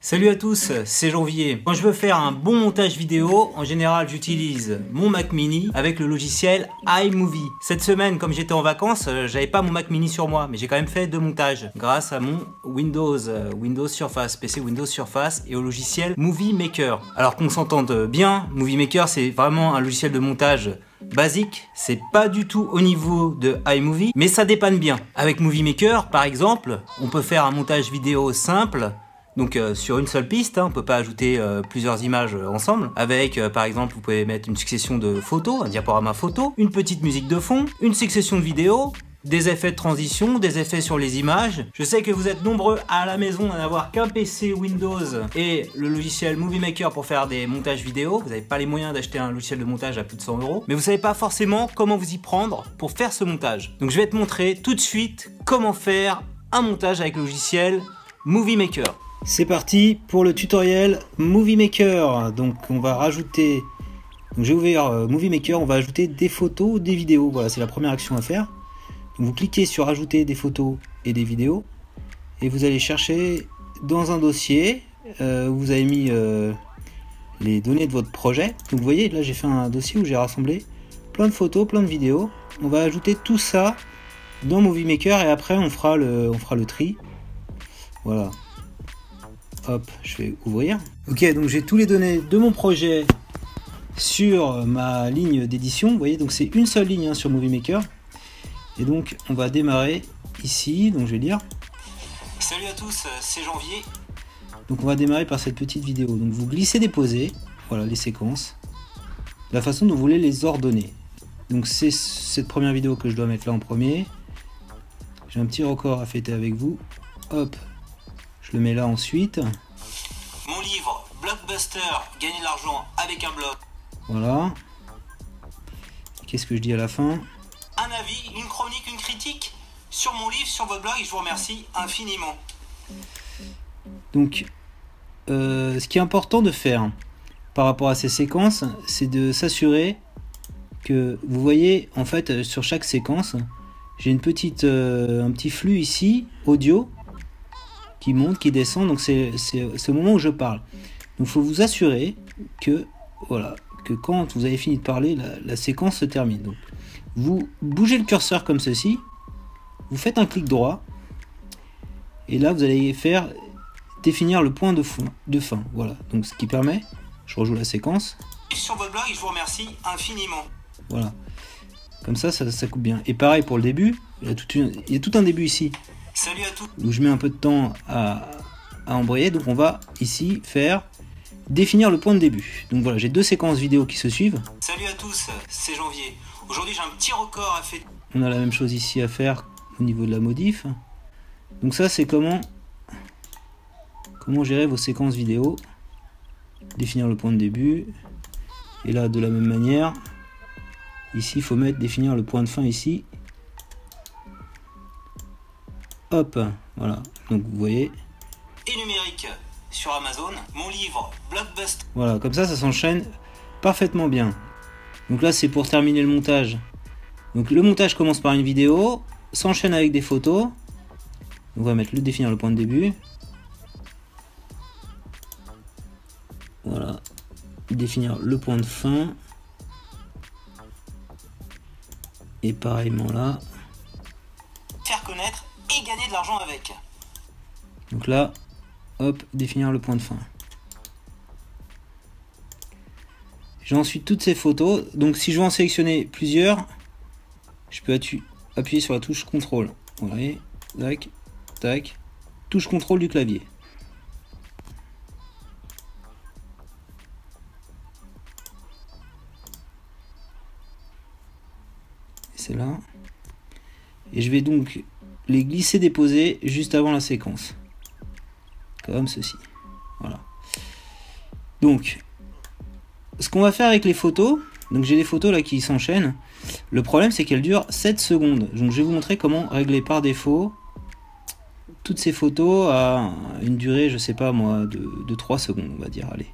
Salut à tous, c'est Janvier. Quand je veux faire un bon montage vidéo, en général j'utilise mon Mac Mini avec le logiciel iMovie. Cette semaine, comme j'étais en vacances, j'avais pas mon Mac Mini sur moi, mais j'ai quand même fait deux montages grâce à mon Windows Surface, PC Windows Surface et au logiciel Movie Maker. Alors qu'on s'entende bien, Movie Maker c'est vraiment un logiciel de montage basique, c'est pas du tout au niveau de iMovie, mais ça dépanne bien. Avec Movie Maker, par exemple, on peut faire un montage vidéo simple. Donc sur une seule piste, on peut pas ajouter plusieurs images ensemble. Avec par exemple, vous pouvez mettre une succession de photos, un diaporama photo, une petite musique de fond, une succession de vidéos, des effets de transition, des effets sur les images. Je sais que vous êtes nombreux à la maison à n'avoir qu'un PC Windows et le logiciel Movie Maker pour faire des montages vidéo. Vous n'avez pas les moyens d'acheter un logiciel de montage à plus de 100 €, mais vous savez pas forcément comment vous y prendre pour faire ce montage. Donc je vais te montrer tout de suite comment faire un montage avec le logiciel Movie Maker. C'est parti pour le tutoriel Movie Maker. Donc on va rajouter, donc j'ai ouvert Movie Maker, on va ajouter des photos, des vidéos. Voilà, c'est la première action à faire. Donc vous cliquez sur ajouter des photos et des vidéos et vous allez chercher dans un dossier où vous avez mis les données de votre projet. Donc vous voyez là j'ai fait un dossier où j'ai rassemblé plein de photos, plein de vidéos. On va ajouter tout ça dans Movie Maker et après on fera le tri. Voilà. Hop, je vais ouvrir. Ok, donc j'ai tous les données de mon projet sur ma ligne d'édition. Vous voyez, donc c'est une seule ligne sur Movie Maker. Et donc on va démarrer ici. Donc je vais lire. Salut à tous, c'est Janvier. Donc on va démarrer par cette petite vidéo. Donc vous glissez, déposez. Voilà les séquences. La façon dont vous voulez les ordonner. Donc c'est cette première vidéo que je dois mettre là en premier. J'ai un petit record à fêter avec vous. Hop. Je le mets là ensuite. Mon livre, Blockbuster, gagner de l'argent avec un blog. Voilà. Qu'est-ce que je dis à la fin? Un avis, une chronique, une critique sur mon livre, sur votre blog, et je vous remercie infiniment. Donc, ce qui est important de faire par rapport à ces séquences, c'est de s'assurer que vous voyez, en fait, sur chaque séquence, j'ai un petit flux ici, audio, qui monte, qui descend, donc c'est au moment où je parle. Donc il faut vous assurer que, voilà, que quand vous avez fini de parler, la séquence se termine. Donc, vous bougez le curseur comme ceci, vous faites un clic droit, et là vous allez faire définir le point de fin. Voilà, donc ce qui permet, je rejoue la séquence. Sur votre blog, je vous remercie infiniment. Voilà, comme ça coupe bien. Et pareil pour le début, il y a tout un début ici. Salut à tous. Où je mets un peu de temps à embrayer, donc on va ici faire définir le point de début. Donc voilà, j'ai deux séquences vidéo qui se suivent. Salut à tous, c'est Janvier. Aujourd'hui j'ai un petit record à faire. On a la même chose ici à faire au niveau de la modif. Donc ça c'est comment gérer vos séquences vidéo. Définir le point de début. Et là de la même manière, ici il faut définir le point de fin ici. Hop, voilà, donc vous voyez. Et numérique sur Amazon, mon livre Blockbuster. Voilà, comme ça s'enchaîne parfaitement bien. Donc là c'est pour terminer le montage. Donc le montage commence par une vidéo, s'enchaîne avec des photos. On va mettre définir le point de début. Voilà, définir le point de fin. Et pareillement là. Faire connaître et gagner de l'argent avec. Donc là, hop, définir le point de fin. J'ai ensuite toutes ces photos. Donc si je veux en sélectionner plusieurs, je peux appuyer sur la touche CTRL. Vous voyez, tac, tac, touche CTRL du clavier. C'est là. Et je vais donc les glisser déposer juste avant la séquence. Comme ceci. Voilà. Donc, ce qu'on va faire avec les photos, donc j'ai des photos là qui s'enchaînent. Le problème c'est qu'elles durent 7 secondes. Donc je vais vous montrer comment régler par défaut toutes ces photos à une durée, je sais pas moi, de 3 secondes, on va dire. Allez.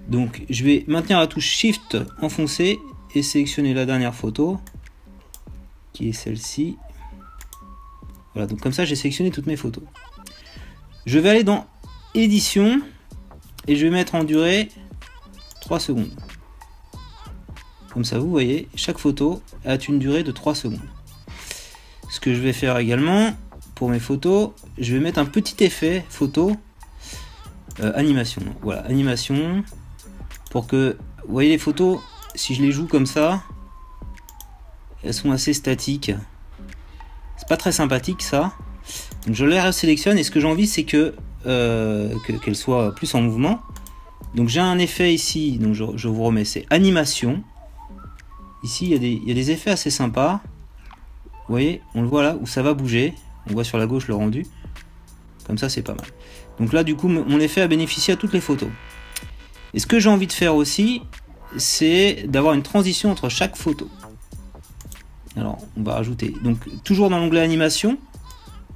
Donc je vais maintenir la touche Shift enfoncée et sélectionner la dernière photo, qui est celle-ci. Voilà, donc comme ça j'ai sélectionné toutes mes photos. Je vais aller dans édition et je vais mettre en durée 3 secondes. Comme ça, vous voyez, chaque photo a une durée de 3 secondes. Ce que je vais faire également pour mes photos, je vais mettre un petit effet photo animation. Voilà, animation pour que, vous voyez les photos, si je les joue comme ça, elles sont assez statiques. C'est pas très sympathique ça. Donc je les resélectionne et ce que j'ai envie c'est que qu'elles soient plus en mouvement. Donc j'ai un effet ici, donc je vous remets, c'est animation. Ici il y a des effets assez sympas. Vous voyez, on le voit là où ça va bouger. On voit sur la gauche le rendu. Comme ça c'est pas mal. Donc là du coup mon effet a bénéficié à toutes les photos. Et ce que j'ai envie de faire aussi, c'est d'avoir une transition entre chaque photo. Alors on va rajouter, donc toujours dans l'onglet animation,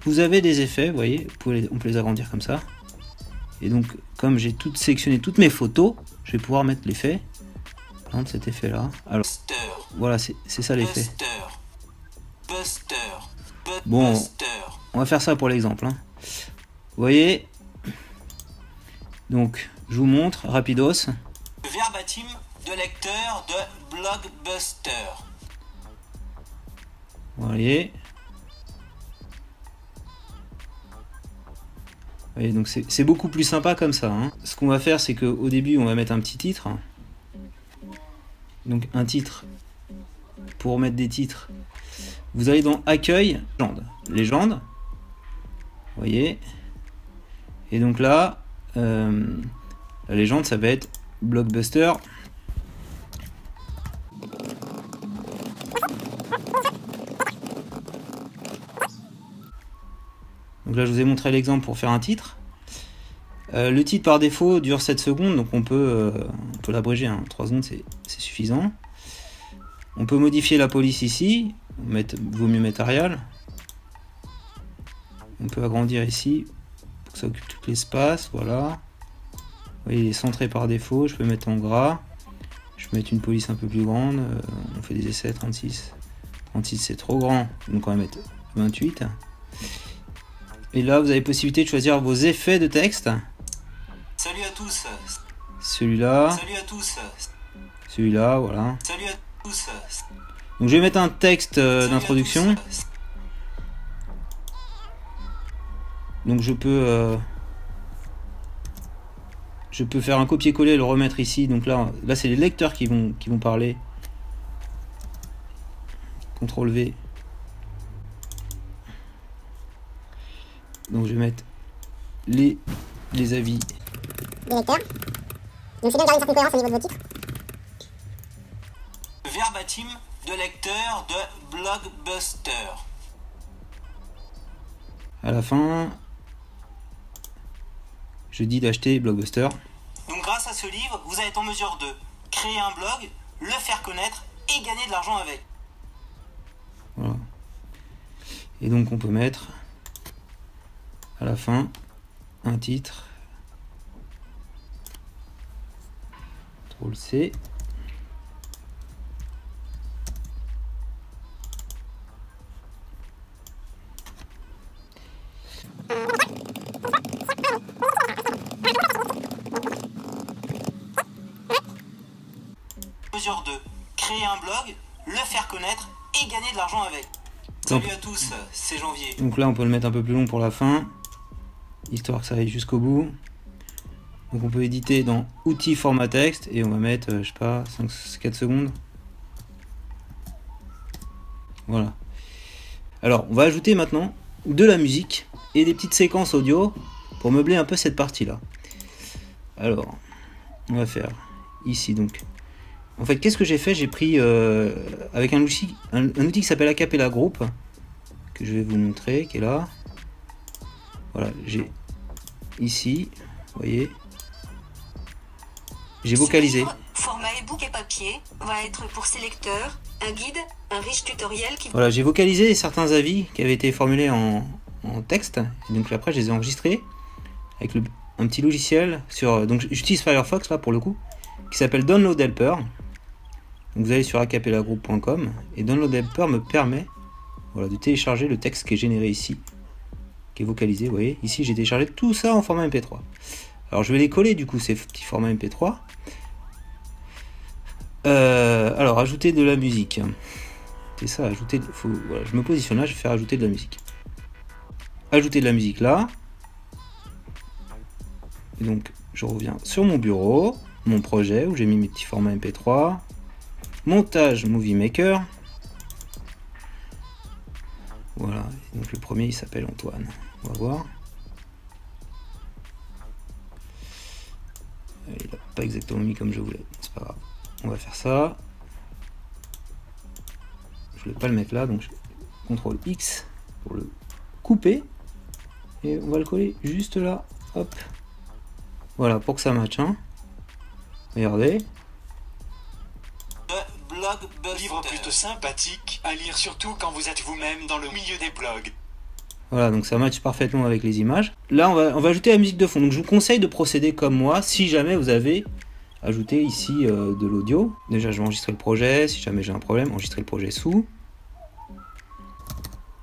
vous avez des effets, vous voyez, on peut les agrandir comme ça. Et donc comme j'ai sélectionné toutes mes photos, je vais pouvoir mettre l'effet. Par exemple cet effet là. Alors voilà, c'est ça l'effet. Bon, on va faire ça pour l'exemple. Hein. Vous voyez, donc je vous montre rapidos. Verbatim de lecteur de Blockbuster. Vous voyez. Oui, donc c'est beaucoup plus sympa comme ça. Hein. Ce qu'on va faire, c'est qu'au début, on va mettre un petit titre. Donc un titre, pour mettre des titres, vous allez dans Accueil, Légende. Vous voyez. Et donc là, la légende, ça va être Blockbuster. Donc là je vous ai montré l'exemple pour faire un titre. Le titre par défaut dure 7 secondes, donc on peut l'abréger, hein. 3 secondes c'est suffisant. On peut modifier la police ici, vaut mieux mettre Arial. On peut agrandir ici pour que ça occupe tout l'espace, voilà. Vous voyez, il est centré par défaut, je peux mettre en gras. Je peux mettre une police un peu plus grande, on fait des essais, 36. 36 c'est trop grand, donc on va mettre 28. Et là, vous avez possibilité de choisir vos effets de texte. Salut à tous. Celui-là. Salut à tous. Celui-là, voilà. Salut à tous. Donc je vais mettre un texte d'introduction. Donc je peux faire un copier-coller et le remettre ici. Donc là c'est les lecteurs qui vont parler. CTRL V. Donc je vais mettre les avis des lecteurs. Donc c'est bien de garder une certaine cohérence au niveau de vos titres. Verbatim de lecteur de Blockbuster. À la fin, je dis d'acheter Blockbuster. Donc grâce à ce livre, vous allez être en mesure de créer un blog, le faire connaître et gagner de l'argent avec. Voilà. Et donc on peut mettre à la fin un titre. CTRL C. Mesure de créer un blog, le faire connaître et gagner de l'argent avec. Salut à tous, c'est Janvier. Donc là on peut le mettre un peu plus long pour la fin, histoire que ça aille jusqu'au bout. Donc on peut éditer dans outils format texte et on va mettre, je sais pas, 4 secondes. Voilà. Alors on va ajouter maintenant de la musique et des petites séquences audio pour meubler un peu cette partie là. Alors on va faire ici donc. En fait qu'est-ce que j'ai fait? J'ai pris avec un outil qui s'appelle Acapella Group, que je vais vous montrer, qui est là. Voilà, j'ai ici, vous voyez, j'ai vocalisé. Ce livre, format e-book et papier, va être pour ses lecteurs un guide, un riche tutoriel qui... Voilà, j'ai vocalisé certains avis qui avaient été formulés en texte, et donc après je les ai enregistrés avec un petit logiciel sur... Donc j'utilise Firefox là pour le coup, qui s'appelle Download Helper. Donc vous allez sur acapellagroup.com et Download Helper me permet, voilà, de télécharger le texte qui est généré ici qui est vocalisé, vous voyez. Ici, j'ai téléchargé tout ça en format MP3. Alors, je vais les coller, du coup, ces petits formats MP3. Alors, ajouter de la musique. C'est ça, ajouter... voilà, je me positionne là, je vais faire ajouter de la musique. Ajouter de la musique là. Et donc, je reviens sur mon bureau, mon projet, où j'ai mis mes petits formats MP3. Montage Movie Maker. Voilà, donc le premier il s'appelle Antoine. On va voir. Il n'a pas exactement mis comme je voulais, c'est pas grave. On va faire ça. Je voulais pas le mettre là, donc je CTRL X pour le couper. Et on va le coller juste là. Hop. Voilà, pour que ça matche. Hein. Regardez. Livre plutôt sympathique à lire, surtout quand vous êtes vous-même dans le milieu des blogs. Voilà, donc ça matche parfaitement avec les images. Là, on va ajouter la musique de fond. Donc je vous conseille de procéder comme moi, si jamais vous avez ajouté ici de l'audio. Déjà, je vais enregistrer le projet. Si jamais j'ai un problème, enregistrer le projet sous.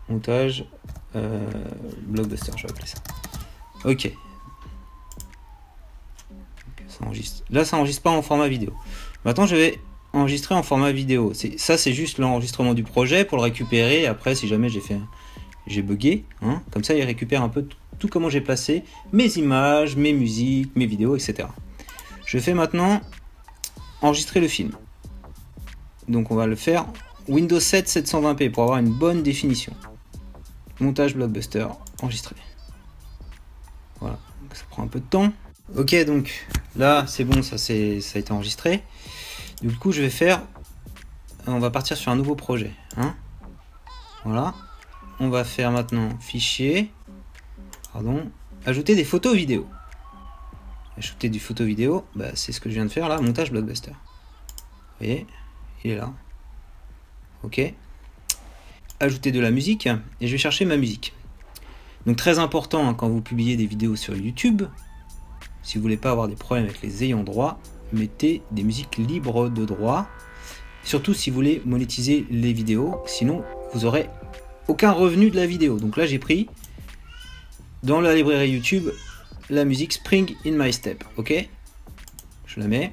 Montage. Blockbuster, je vais appeler ça. Ok. Ça enregistre. Là, ça enregistre pas en format vidéo. Maintenant, je vais enregistrer en format vidéo. Ça, c'est juste l'enregistrement du projet pour le récupérer. Après, si jamais j'ai bugué, hein, comme ça, il récupère un peu tout comment j'ai placé mes images, mes musiques, mes vidéos, etc. Je fais maintenant enregistrer le film. Donc, on va le faire Windows 7 720p pour avoir une bonne définition. Montage Blockbuster, enregistré. Voilà, donc ça prend un peu de temps. Ok, donc là, c'est bon, ça a été enregistré. Du coup, je vais faire... On va partir sur un nouveau projet. Hein, voilà. On va faire maintenant fichier. Pardon. Ajouter des photos vidéo. Ajouter du photo vidéo. Bah, c'est ce que je viens de faire là. Montage Blockbuster. Vous voyez, il est là. Ok. Ajouter de la musique. Et je vais chercher ma musique. Donc très important hein, quand vous publiez des vidéos sur YouTube. Si vous voulez pas avoir des problèmes avec les ayants droit, mettez des musiques libres de droit. Surtout si vous voulez monétiser les vidéos, sinon vous aurez aucun revenu de la vidéo. Donc là j'ai pris dans la librairie YouTube la musique Spring in My Step. Ok, je la mets.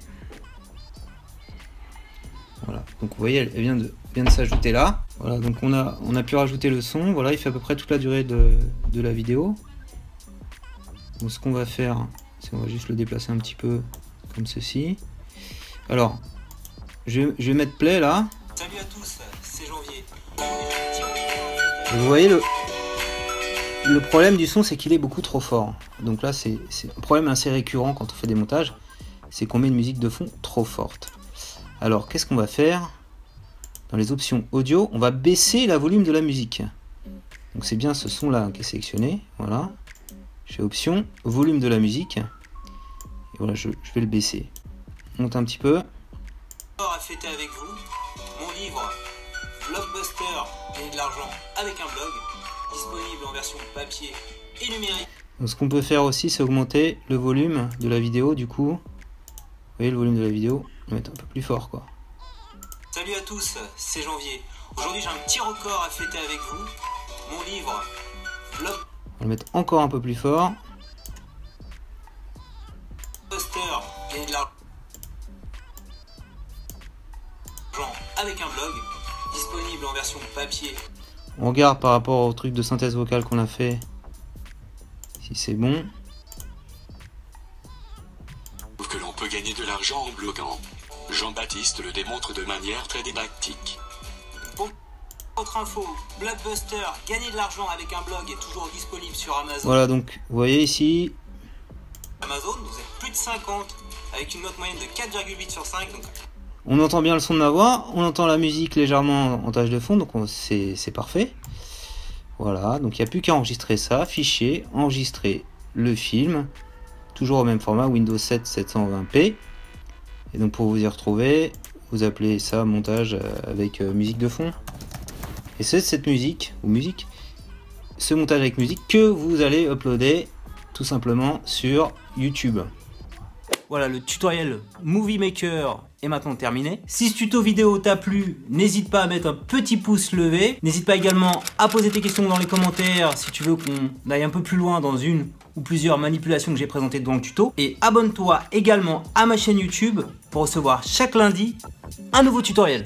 Voilà, donc vous voyez elle vient de s'ajouter là. Voilà, donc on a pu rajouter le son. Voilà, il fait à peu près toute la durée de la vidéo. Donc ce qu'on va faire, c'est qu'on va juste le déplacer un petit peu comme ceci. Alors, je vais mettre play là. Salut à tous, c'est Janvier. Et vous voyez le problème du son, c'est qu'il est beaucoup trop fort. Donc là, c'est un problème assez récurrent quand on fait des montages, c'est qu'on met une musique de fond trop forte. Alors, qu'est-ce qu'on va faire? Dans les options audio, on va baisser la volume de la musique. Donc c'est bien ce son là qui est sélectionné. Voilà. J'ai option volume de la musique. Et voilà, je vais le baisser. On monte un petit peu. À fêter avec vous, mon livre Blockbuster, gagner de l'argent avec un blog, disponible en version papier et numérique. Donc ce qu'on peut faire aussi, c'est augmenter le volume de la vidéo. Du coup, vous voyez le volume de la vidéo, le mettre un peu plus fort quoi. Salut à tous, c'est Janvier. Aujourd'hui j'ai un petit record à fêter avec vous. Mon livre Blockbuster, on va le mettre encore un peu plus fort. gagner de l'argent avec un blog, disponible en version papier. On regarde par rapport au truc de synthèse vocale qu'on a fait, si c'est bon. Que l'on peut gagner de l'argent en bloguant. Jean-Baptiste le démontre de manière très didactique. Pour votre info, Blockbuster, gagner de l'argent avec un blog est toujours disponible sur Amazon. Voilà, donc vous voyez ici. Amazon, vous êtes plus de 50 avec une note moyenne de 4,8 sur 5. Donc... On entend bien le son de ma voix, on entend la musique légèrement en tâche de fond, donc c'est parfait. Voilà, donc il n'y a plus qu'à enregistrer ça, fichier, enregistrer le film, toujours au même format, Windows 7 720p. Et donc pour vous y retrouver, vous appelez ça montage avec musique de fond. Et c'est cette musique, ou musique, ce montage avec musique que vous allez uploader tout simplement sur YouTube. Voilà, le tutoriel Movie Maker est maintenant terminé. Si ce tuto vidéo t'a plu, n'hésite pas à mettre un petit pouce levé. N'hésite pas également à poser tes questions dans les commentaires si tu veux qu'on aille un peu plus loin dans une ou plusieurs manipulations que j'ai présentées dans le tuto. Et abonne-toi également à ma chaîne YouTube pour recevoir chaque lundi un nouveau tutoriel.